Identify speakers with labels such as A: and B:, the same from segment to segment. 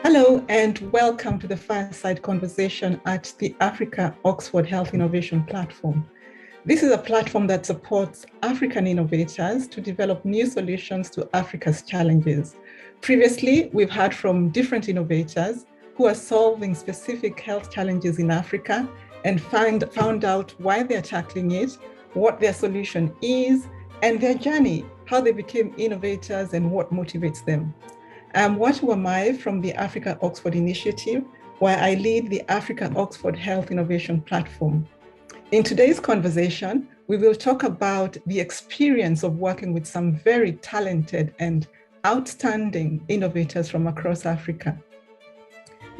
A: Hello and welcome to the Fireside conversation at the Africa Oxford Health Innovation Platform. This is a platform that supports African innovators to develop new solutions to Africa's challenges. Previously, we've heard from different innovators who are solving specific health challenges in Africa and found out why they're tackling it, what their solution is, and their journey, how they became innovators and what motivates them. I'm Watu Wamae from the Africa Oxford Initiative, where I lead the Africa Oxford Health Innovation Platform. In today's conversation, we will talk about the experience of working with some very talented and outstanding innovators from across Africa.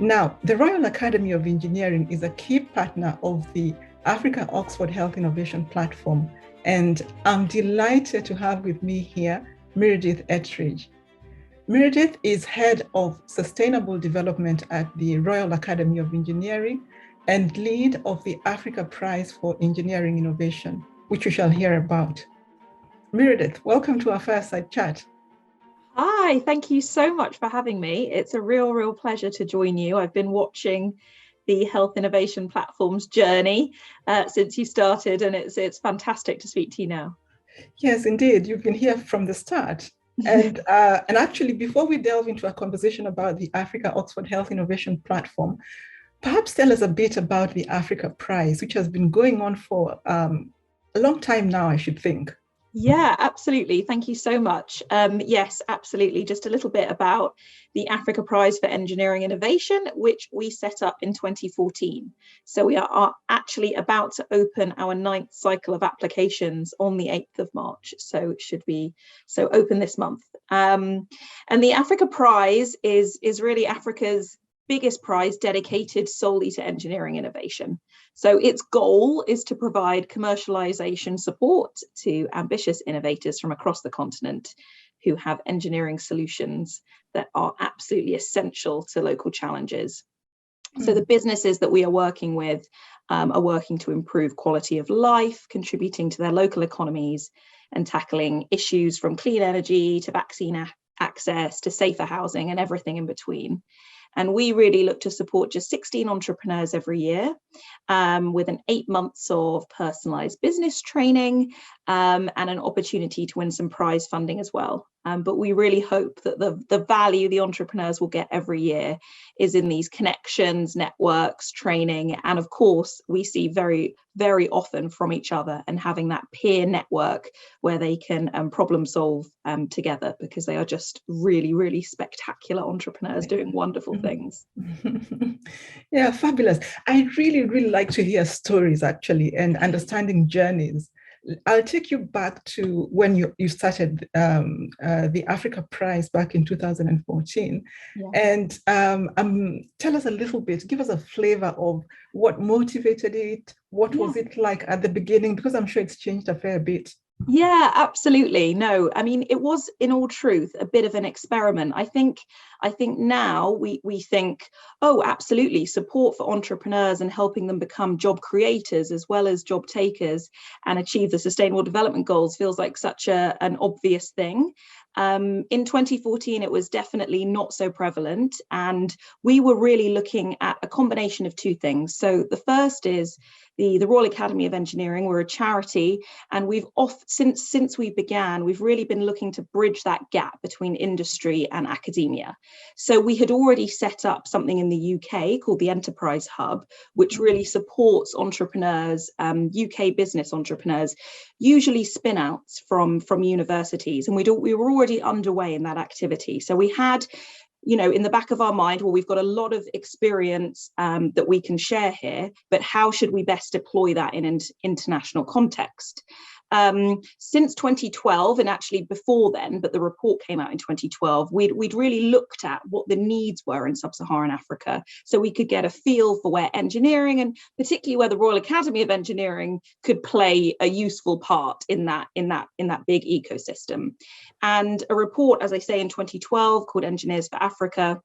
A: Now, the Royal Academy of Engineering is a key partner of the Africa Oxford Health Innovation Platform, and I'm delighted to have with me here Meredith Ettridge. Meredith is Head of Sustainable Development at the Royal Academy of Engineering and lead of the Africa Prize for Engineering Innovation, which we shall hear about. Meredith, welcome to our Fireside chat.
B: Hi, thank you so much for having me. It's a real pleasure to join you. I've been watching the Health Innovation Platform's journey since you started, and it's fantastic to speak to you now.
A: Yes, indeed. You've been here from the start. And actually, before we delve into a conversation about the Africa Oxford Health Innovation Platform, perhaps tell us a bit about the Africa Prize, which has been going on for a long time now, I should think.
B: Yeah, absolutely. Thank you so much. Yes, absolutely. Just a little bit about the Africa Prize for Engineering Innovation, which we set up in 2014. So we are actually about to open our 9th cycle of applications on the 8th of March. So it should be open this month. And the Africa Prize is really Africa's biggest prize dedicated solely to engineering innovation. So its goal is to provide commercialization support to ambitious innovators from across the continent who have engineering solutions that are absolutely essential to local challenges. So the businesses that we are working with are working to improve quality of life, contributing to their local economies and tackling issues from clean energy to vaccine access to safer housing and everything in between. And we really look to support just 16 entrepreneurs every year with 8 months of personalized business training and an opportunity to win some prize funding as well. But we really hope that the value the entrepreneurs will get every year is in these connections, networks, training, and of course, we see very often from each other and having that peer network where they can problem solve together, because they are just really spectacular entrepreneurs doing wonderful things.
A: Yeah, fabulous. I really like to hear stories actually and understanding journeys. I'll take you back to when you started the Africa Prize back in 2014. Yeah. And tell us a little bit, give us a flavor of what motivated it, what was it like at the beginning, because I'm sure it's changed a fair bit.
B: Yeah, absolutely. No, I mean, it was in all truth a bit of an experiment. I think now we think, oh, absolutely, support for entrepreneurs and helping them become job creators as well as job takers and achieve the Sustainable Development Goals feels like such an obvious thing. In 2014, it was definitely not so prevalent, and we were really looking at a combination of two things. So the first is the Royal Academy of Engineering. We're a charity, and since we began, we've really been looking to bridge that gap between industry and academia. So we had already set up something in the UK called the Enterprise Hub, which really supports entrepreneurs, UK business entrepreneurs, usually spin-outs from universities, and we were already underway in that activity. So we had, in the back of our mind, well, we've got a lot of experience that we can share here, but how should we best deploy that in an international context? Since 2012, and actually before then, but the report came out in 2012, we'd really looked at what the needs were in sub-Saharan Africa, so we could get a feel for where engineering, and particularly where the Royal Academy of Engineering, could play a useful part in that big ecosystem. And a report, as I say, in 2012 called Engineers for Africa,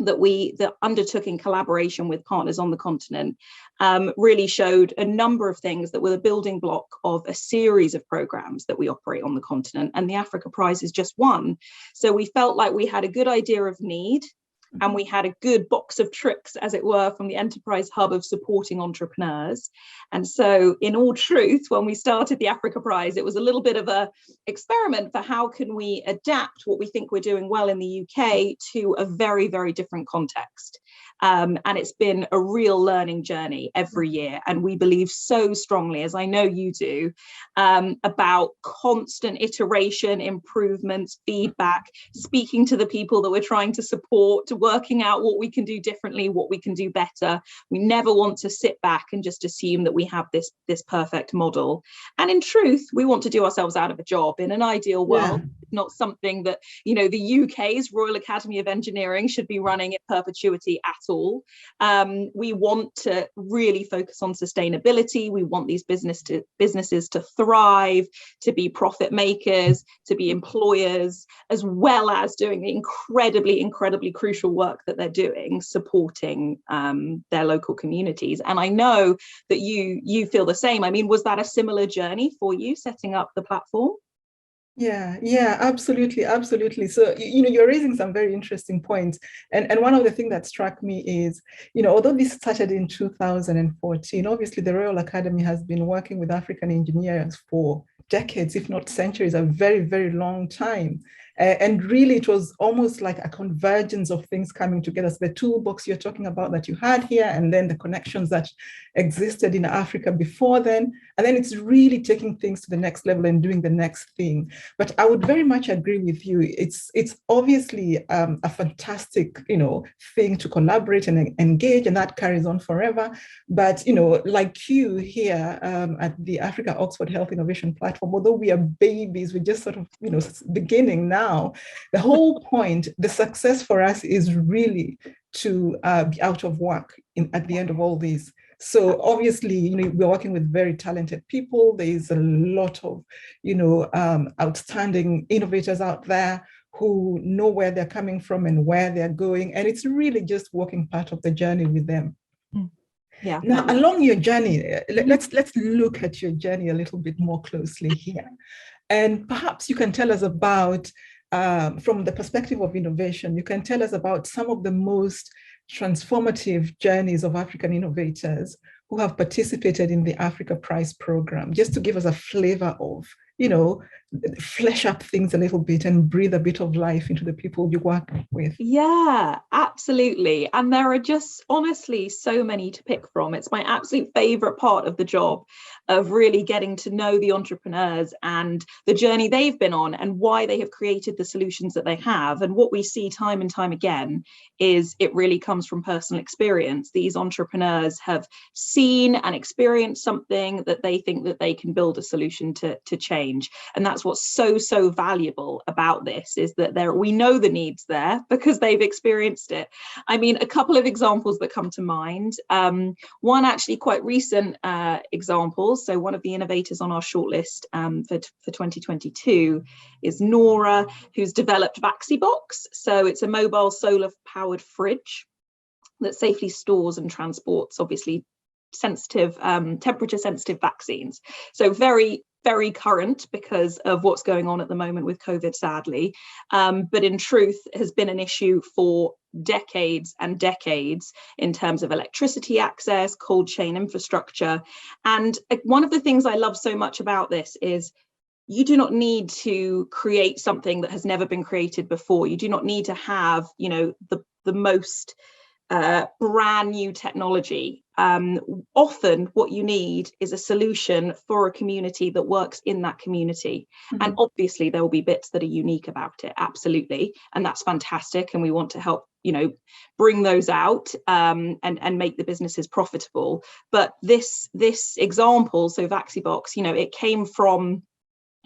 B: that undertook in collaboration with partners on the continent, really showed a number of things that were the building block of a series of programs that we operate on the continent, and the Africa Prize is just one. So we felt like we had a good idea of need, and we had a good box of tricks, as it were, from the enterprise hub of supporting entrepreneurs. And so in all truth, when we started the Africa Prize, it was a little bit of a experiment for how can we adapt what we think we're doing well in the UK to a very, very different context. And it's been a real learning journey every year. And we believe so strongly, as I know you do, about constant iteration, improvements, feedback, speaking to the people that we're trying to support, working out what we can do differently, what we can do better. We never want to sit back and just assume that we have this perfect model. And in truth, we want to do ourselves out of a job. In an ideal world, not something that, you know, the UK's Royal Academy of Engineering should be running in perpetuity at all. We want to really focus on sustainability. We want these businesses to thrive, to be profit makers, to be employers, as well as doing the incredibly crucial work that they're doing, supporting their local communities. And I know that you feel the same. I mean, was that a similar journey for you setting up the platform?
A: Yeah, absolutely. So, you know, you're raising some very interesting points. And one of the things that struck me is, you know, although this started in 2014, obviously the Royal Academy has been working with African engineers for decades, if not centuries, a very, very long time. And really, it was almost like a convergence of things coming together. So the toolbox you're talking about that you had here, and then the connections that existed in Africa before then. And then it's really taking things to the next level and doing the next thing. But I would very much agree with you. It's obviously a fantastic, you know, thing to collaborate and engage, and that carries on forever. But, you know, like you here at the Africa Oxford Health Innovation Platform, although we are babies, we're just sort of, you know, beginning now. The whole point, the success for us is really to be out of work at the end of all this. So obviously, you know, we're working with very talented people. There is a lot of, you know, outstanding innovators out there who know where they're coming from and where they're going. And it's really just walking part of the journey with them.
B: Yeah.
A: Now, along your journey, let's look at your journey a little bit more closely here. And perhaps you can tell us about, from the perspective of innovation, you can tell us about some of the most transformative journeys of African innovators who have participated in the Africa Prize program, just to give us a flavor of, you know, flesh up things a little bit and breathe a bit of life into the people you work with.
B: Yeah, absolutely. And there are just honestly so many to pick from. It's my absolute favorite part of the job, of really getting to know the entrepreneurs and the journey they've been on and why they have created the solutions that they have. And what we see time and time again is it really comes from personal experience. These entrepreneurs have seen and experienced something that they think that they can build a solution to change. And that's what's so valuable about this, is that we know the needs there because they've experienced it. I mean, a couple of examples that come to mind. One actually quite recent example. So one of the innovators on our shortlist for 2022 is Nora, who's developed VaxiBox. So it's a mobile solar powered fridge that safely stores and transports, obviously, sensitive, temperature sensitive vaccines. So very current because of what's going on at the moment with COVID, sadly, but in truth has been an issue for decades and decades in terms of electricity access, cold chain infrastructure. And one of the things I love so much about this is you do not need to create something that has never been created before. You do not need to have, you know, the most brand new technology. Often what you need is a solution for a community that works in that community. Mm-hmm. And obviously there will be bits that are unique about it, absolutely. And that's fantastic. And we want to help, you know, bring those out and make the businesses profitable. But this example, so VaxiBox, you know, it came from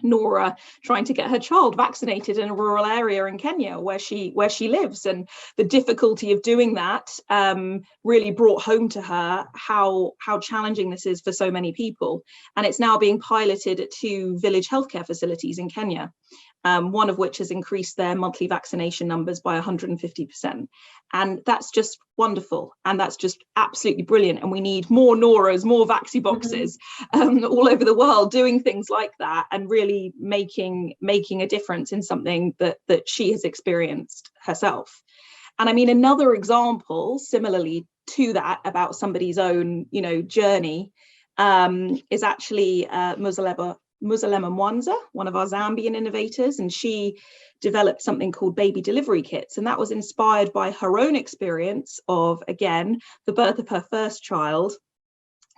B: Nora trying to get her child vaccinated in a rural area in Kenya where she lives, and the difficulty of doing that really brought home to her how challenging this is for so many people. And it's now being piloted at 2 village healthcare facilities in Kenya, one of which has increased their monthly vaccination numbers by 150%. And that's just wonderful. And that's just absolutely brilliant. And we need more Noras, more VaxiBoxes all over the world doing things like that and really making a difference in something that she has experienced herself. And I mean, another example, similarly to that, about somebody's own, journey, is actually Musalema Mwanza, one of our Zambian innovators, and she developed something called baby delivery kits. And that was inspired by her own experience of, again, the birth of her first child,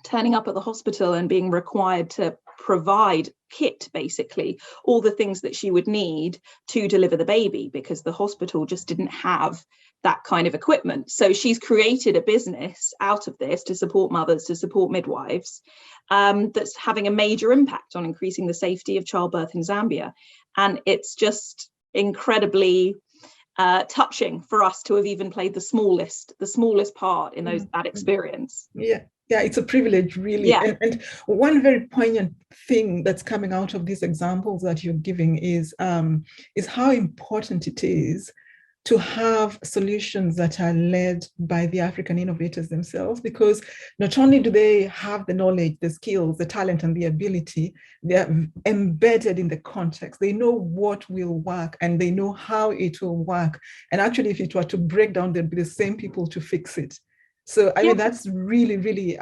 B: turning up at the hospital and being required to provide kit, basically all the things that she would need to deliver the baby, because the hospital just didn't have that kind of equipment. So she's created a business out of this to support mothers, to support midwives, that's having a major impact on increasing the safety of childbirth in Zambia. And it's just incredibly touching for us to have even played the smallest part in that experience.
A: Yeah, it's a privilege, really.
B: Yeah.
A: And one very poignant thing that's coming out of these examples that you're giving is how important it is to have solutions that are led by the African innovators themselves, because not only do they have the knowledge, the skills, the talent, and the ability, they're embedded in the context. They know what will work and they know how it will work. And actually, if it were to break down, there'd be the same people to fix it. So, I mean, that's really, really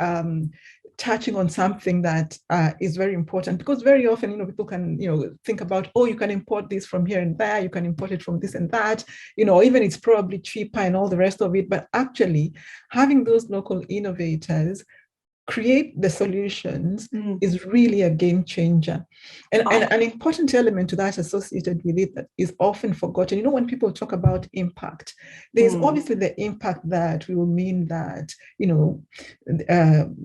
A: touching on something that is very important, because very often, people can, think about, oh, you can import this from here and there, you can import it from this and that, even it's probably cheaper and all the rest of it. But actually, having those local innovators create the solutions is really a game changer. And an important element to that associated with it that is often forgotten, when people talk about impact, there's obviously the impact that will mean that,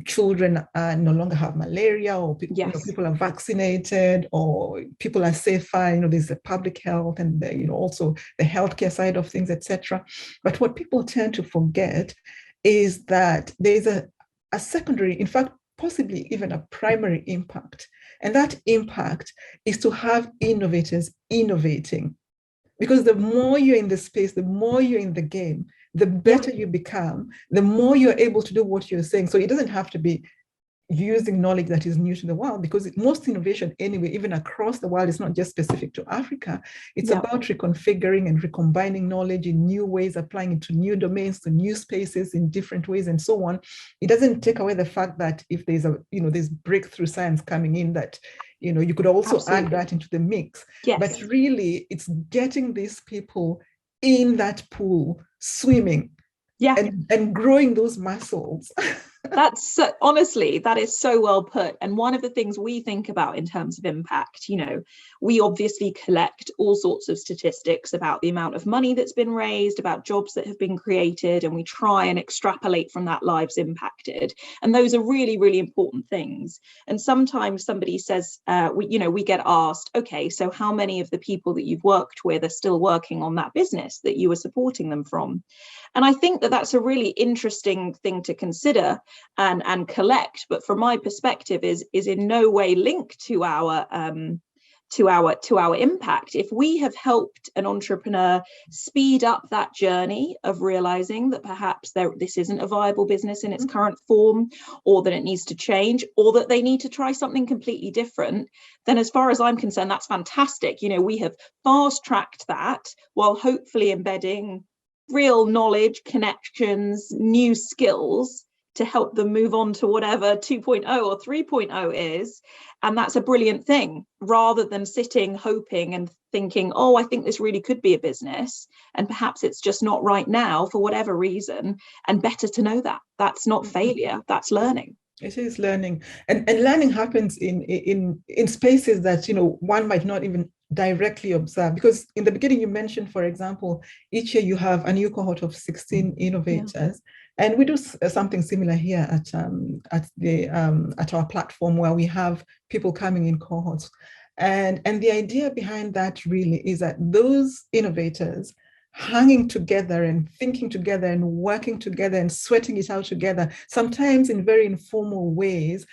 A: children no longer have malaria, or people are vaccinated, or people are safer, there's the public health and the, also the healthcare side of things, etc. But what people tend to forget is that there's a secondary, in fact, possibly even a primary impact. And that impact is to have innovators innovating. Because the more you're in the space, the more you're in the game, the better you become, the more you're able to do what you're saying. So it doesn't have to be using knowledge that is new to the world, because most innovation anyway, even across the world, is not just specific to Africa. It's about reconfiguring and recombining knowledge in new ways, applying it to new domains, to new spaces in different ways, and so on. It doesn't take away the fact that if there's there's breakthrough science coming in, that you could also add that into the mix. But really, it's getting these people in that pool, swimming, and growing those muscles.
B: That's honestly, that is so well put. And one of the things we think about in terms of impact, we obviously collect all sorts of statistics about the amount of money that's been raised, about jobs that have been created, and we try and extrapolate from that lives impacted. And those are really, really important things. And sometimes somebody says, we get asked, okay, so how many of the people that you've worked with are still working on that business that you were supporting them from? And I think that that's a really interesting thing to consider and collect, but from my perspective is in no way linked to our impact. If we have helped an entrepreneur speed up that journey of realizing that perhaps this isn't a viable business in its current form, or that it needs to change, or that they need to try something completely different, then as far as I'm concerned, that's fantastic. We have fast-tracked that while hopefully embedding real knowledge, connections, new skills to help them move on to whatever 2.0 or 3.0 is. And that's a brilliant thing, rather than sitting, hoping and thinking, oh, I think this really could be a business, and perhaps it's just not right now for whatever reason. And better to know that. That's not failure, that's learning.
A: It is learning. And learning happens in spaces that, one might not even directly observe. Because in the beginning, you mentioned, for example, each year you have a new cohort of 16 innovators. And we do something similar here at our platform, where we have people coming in cohorts. And the idea behind that really is that those innovators hanging together and thinking together and working together and sweating it out together, sometimes in very informal ways,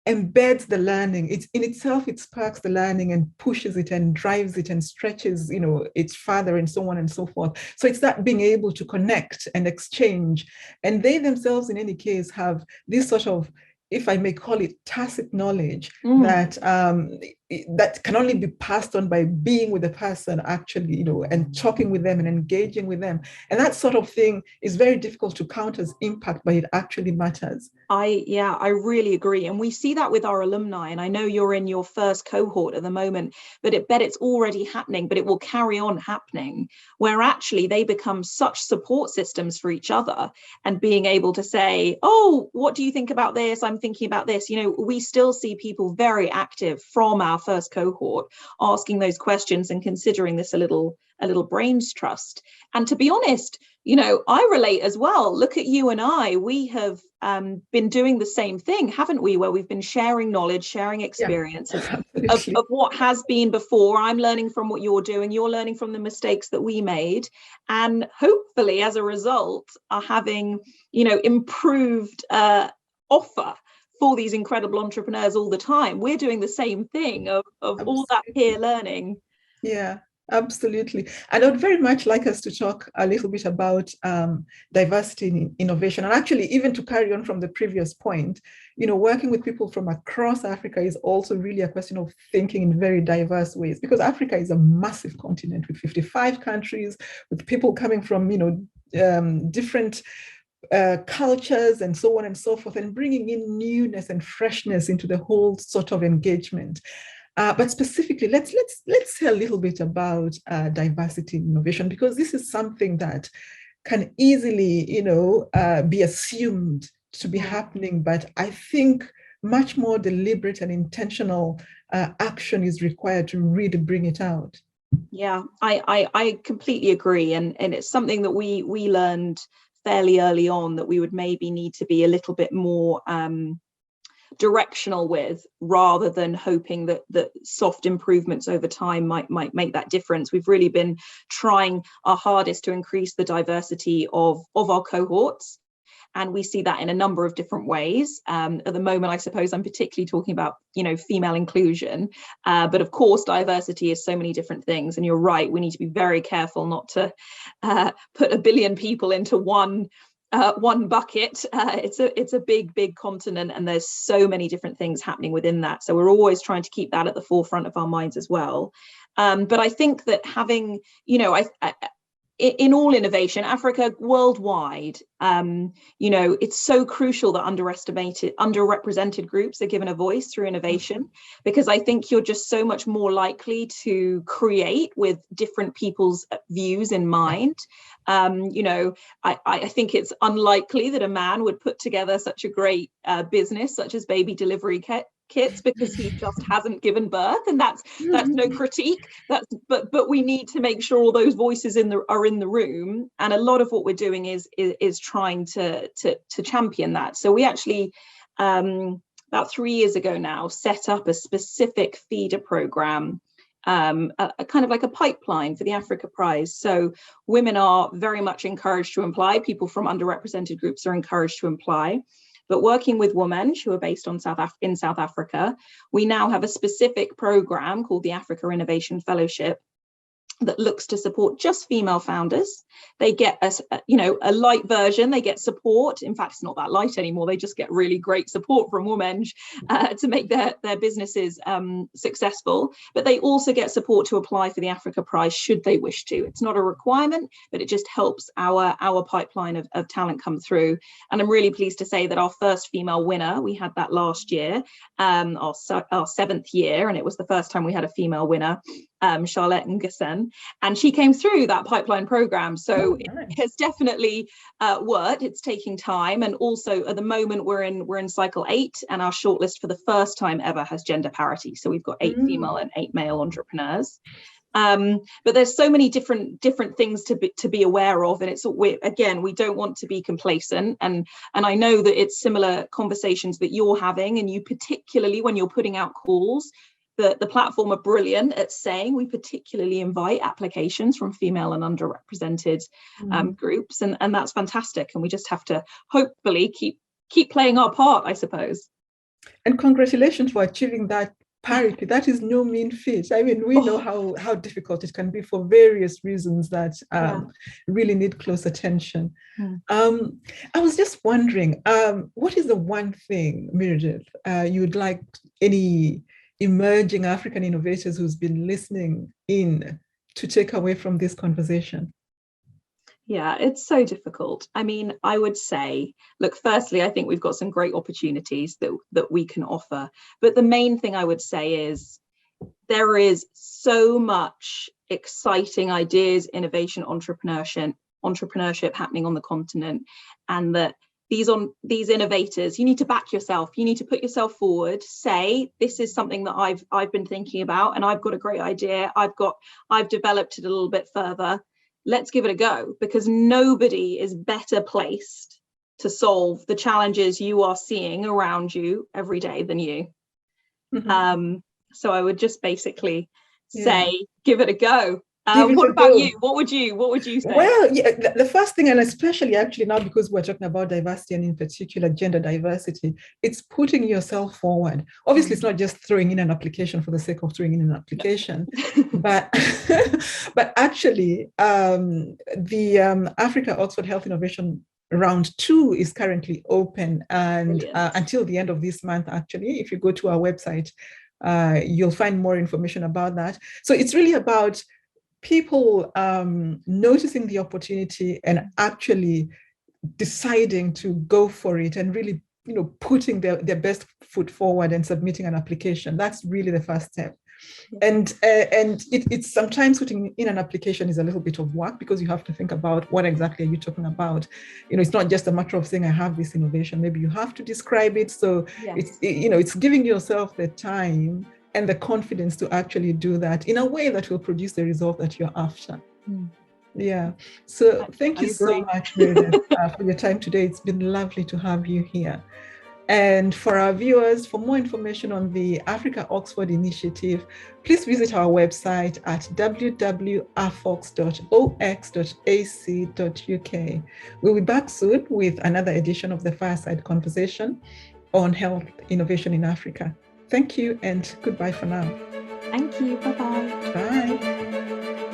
A: embeds the learning. It's in itself, it sparks the learning and pushes it and drives it and stretches, it further, and so on and so forth. So it's that being able to connect and exchange. And they themselves, in any case, have this sort of, if I may call it, tacit knowledge that that can only be passed on by being with the person actually, and talking with them and engaging with them. And that sort of thing is very difficult to count as impact, but it actually matters.
B: I really agree. And we see that with our alumni. And I know you're in your first cohort at the moment, but it's already happening, but it will carry on happening, where actually they become such support systems for each other, and being able to say, oh, what do you think about this? I'm thinking about this. We still see people very active from our first cohort asking those questions and considering this a little brains trust. And to be honest, I relate as well. Look at you and I. We have been doing the same thing, haven't we? Where we've been sharing knowledge, sharing experience of what has been before. I'm learning from what you're doing. You're learning from the mistakes that we made. And hopefully, as a result, are having, improved offer for these incredible entrepreneurs all the time. We're doing the same thing of all that peer learning.
A: Yeah. Absolutely. And I would very much like us to talk a little bit about diversity in innovation. And actually, even to carry on from the previous point, working with people from across Africa is also really a question of thinking in very diverse ways, because Africa is a massive continent with 55 countries, with people coming from, different cultures and so on and so forth, and bringing in newness and freshness into the whole sort of engagement. But specifically, let's say a little bit about diversity in innovation, because this is something that can easily, be assumed to be happening. But I think much more deliberate and intentional action is required to really bring it out.
B: Yeah, I completely agree, and it's something that we learned fairly early on, that we would maybe need to be a little bit more directional with, rather than hoping that soft improvements over time might make that difference. We've really been trying our hardest to increase the diversity of our cohorts, and we see that in a number of different ways. At the moment, I suppose I'm particularly talking about, female inclusion, but of course diversity is so many different things, and you're right, we need to be very careful not to put a billion people into one bucket. It's a big continent, and there's so many different things happening within that, so we're always trying to keep that at the forefront of our minds as well. But I think that having, in all innovation, Africa, worldwide, it's so crucial that underrepresented groups are given a voice through innovation, because I think you're just so much more likely to create with different people's views in mind. I think it's unlikely that a man would put together such a great business such as baby delivery kits because he just hasn't given birth, and that's no critique. But we need to make sure all those voices are in the room, and a lot of what we're doing is trying to champion that. So we actually about 3 years ago now set up a specific feeder program, a kind of like a pipeline for the Africa Prize. So women are very much encouraged to apply. People from underrepresented groups are encouraged to apply. But working with women who are based in South Africa, we now have a specific program called the Africa Innovation Fellowship that looks to support just female founders. They get a light version. They get support. In fact, it's not that light anymore. They just get really great support from women to make their businesses successful. But they also get support to apply for the Africa Prize should they wish to. It's not a requirement, but it just helps our pipeline of talent come through. And I'm really pleased to say that our first female winner, we had that last year, our 7th year, and it was the first time we had a female winner, Charlotte Ngusen, and she came through that pipeline program. So It has definitely worked. It's taking time, and also at the moment we're in cycle 8, and our shortlist for the first time ever has gender parity. So we've got 8 female and 8 male entrepreneurs. But there's so many different things to be aware of, and we don't want to be complacent. And I know that it's similar conversations that you're having, and you particularly when you're putting out calls. The platform are brilliant at saying we particularly invite applications from female and underrepresented groups, and that's fantastic. And we just have to hopefully keep playing our part, I suppose.
A: And congratulations for achieving that parity. That is no mean feat. I mean, we know how difficult it can be for various reasons that really need close attention. I was just wondering, what is the one thing, Meredith, you would like any emerging African innovators who's been listening in to take away from this conversation?
B: Yeah, it's so difficult. I mean, I would say, look, firstly, I think we've got some great opportunities that we can offer. But the main thing I would say is there is so much exciting ideas, innovation, entrepreneurship happening on the continent, and that these innovators, you need to back yourself. You need to put yourself forward, say, this is something that I've been thinking about, and I've got a great idea. I've developed it a little bit further. Let's give it a go, because nobody is better placed to solve the challenges you are seeing around you every day than you. So I would just basically say, give it a go. What about you? What would you say?
A: Well, yeah, the first thing, and especially actually now because we're talking about diversity and in particular gender diversity, it's putting yourself forward. Obviously, it's not just throwing in an application for the sake of throwing in an application, but actually the Africa Oxford Health Innovation Round 2 is currently open, and until the end of this month, actually, if you go to our website, you'll find more information about that. So it's really about people noticing the opportunity and actually deciding to go for it and really, putting their best foot forward and submitting an application. That's really the first step. And it's sometimes putting in an application is a little bit of work, because you have to think about what exactly are you talking about. It's not just a matter of saying I have this innovation. Maybe you have to describe it. So it's giving yourself the time and the confidence to actually do that in a way that will produce the result that you're after. Yeah. So thank you so much, Meredith, for your time today. It's been lovely to have you here. And for our viewers, for more information on the Africa Oxford Initiative, please visit our website at www.afox.ox.ac.uk. We'll be back soon with another edition of the Fireside Conversation on health innovation in Africa. Thank you and goodbye for now.
B: Thank you. Bye-bye.
A: Bye.